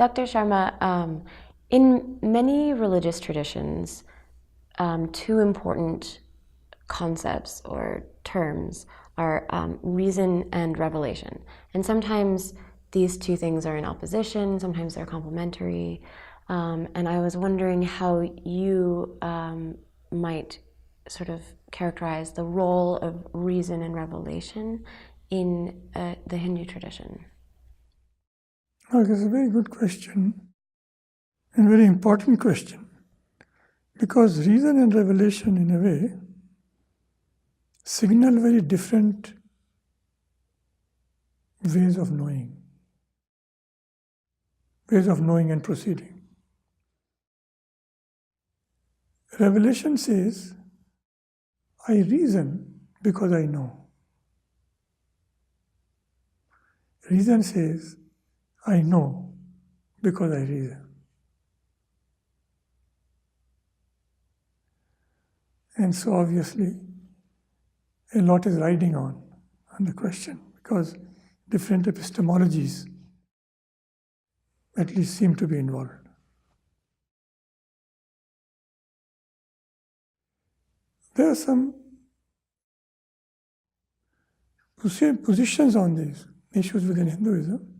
Dr. Sharma, in many religious traditions, two important concepts or terms are reason and revelation. And sometimes these two things are in opposition, sometimes they're complementary. And I was wondering how you might sort of characterize the role of reason and revelation in the Hindu tradition. Well, that's a very good question and very important question, because reason and revelation, in a way, signal very different ways of knowing and proceeding. Revelation says, I reason because I know. Reason says, I know because I reason. And so obviously, a lot is riding on the question, because different epistemologies at least seem to be involved. There are some positions on these issues within Hinduism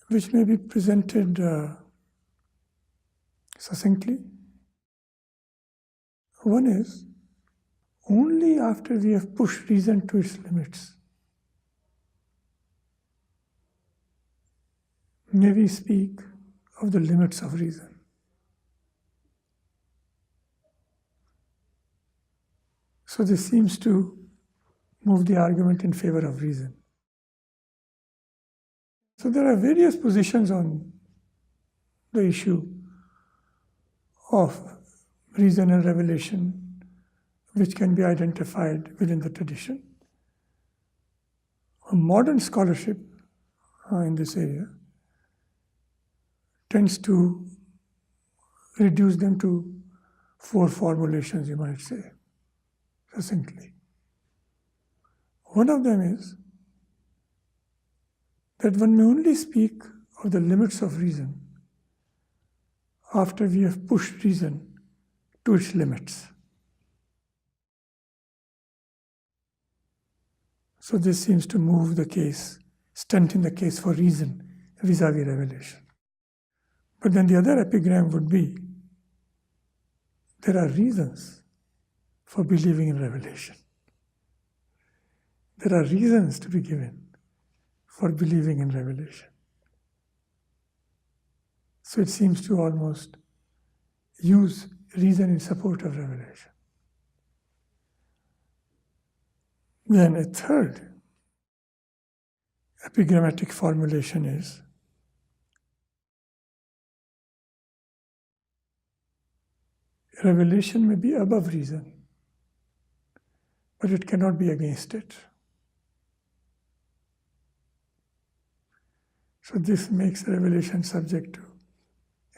which may be presented succinctly. One is, only after we have pushed reason to its limits may we speak of the limits of reason. So this seems to move the argument in favor of reason. So there are various positions on the issue of reason and revelation which can be identified within the tradition. Modern scholarship in this area tends to reduce them to 4 formulations, you might say, succinctly. One of them is that one may only speak of the limits of reason after we have pushed reason to its limits. So this seems to move the case, strengthen the case for reason vis-a-vis revelation. But then the other epigram would be, there are reasons for believing in revelation. There are reasons to be given for believing in revelation. So it seems to almost use reason in support of revelation. Then a third epigrammatic formulation is, revelation may be above reason, but it cannot be against it. So this makes revelation subject to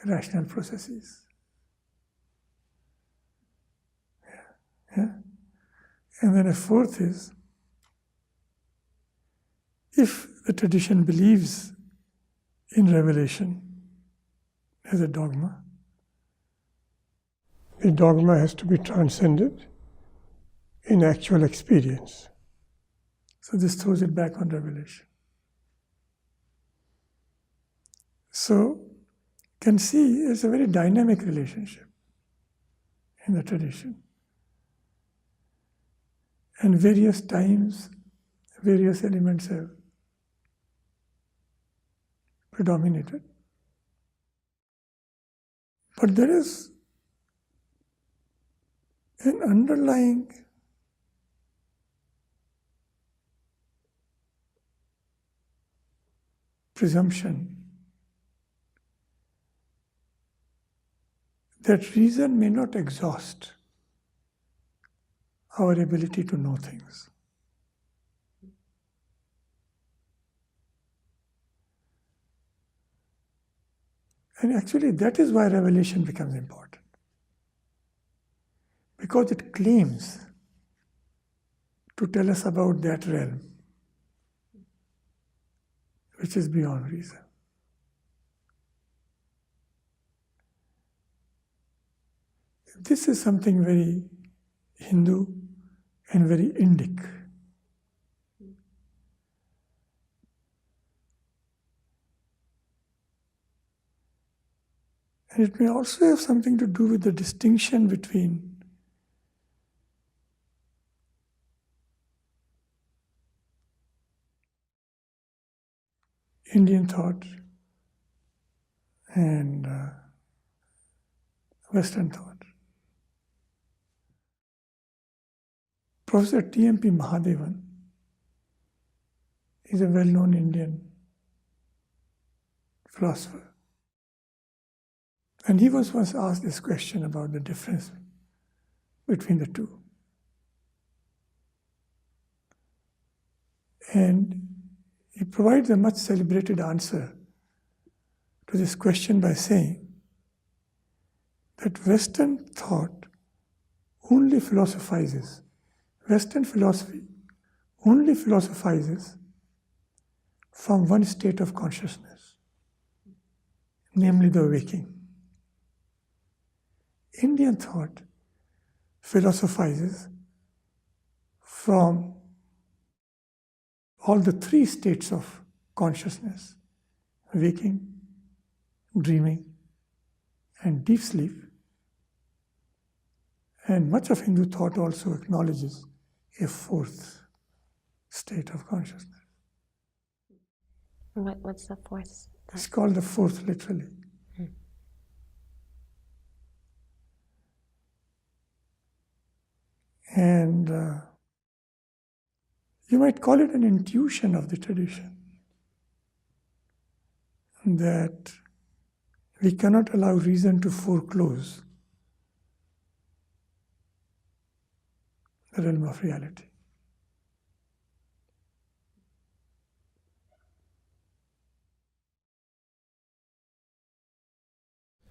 rational processes. Yeah? And then a fourth is, if the tradition believes in revelation as a dogma, the dogma has to be transcended in actual experience. So this throws it back on revelation. So you can see it's a very dynamic relationship in the tradition. And various times, various elements have predominated. But there is an underlying presumption that reason may not exhaust our ability to know things. And actually that is why revelation becomes important. Because it claims to tell us about that realm which is beyond reason. This is something very Hindu and very Indic. And it may also have something to do with the distinction between Indian thought and Western thought. Professor T.M.P. Mahadevan is a well-known Indian philosopher. And he was once asked this question about the difference between the two. And he provides a much celebrated answer to this question by saying that Western thought only philosophizes, Western philosophy only philosophizes from one state of consciousness, namely the waking. Indian thought philosophizes from all the three states of consciousness: waking, dreaming, and deep sleep. And much of Hindu thought also acknowledges a fourth state of consciousness. What's the fourth? It's called the fourth, literally. And you might call it an intuition of the tradition that we cannot allow reason to foreclose the realm of reality.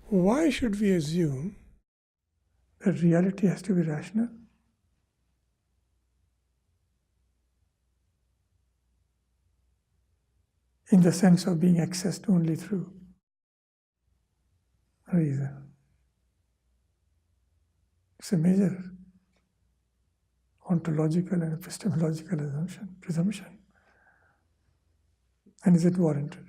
Why should we assume that reality has to be rational? In the sense of being accessed only through reason. It's a major ontological and epistemological presumption. And is it warranted?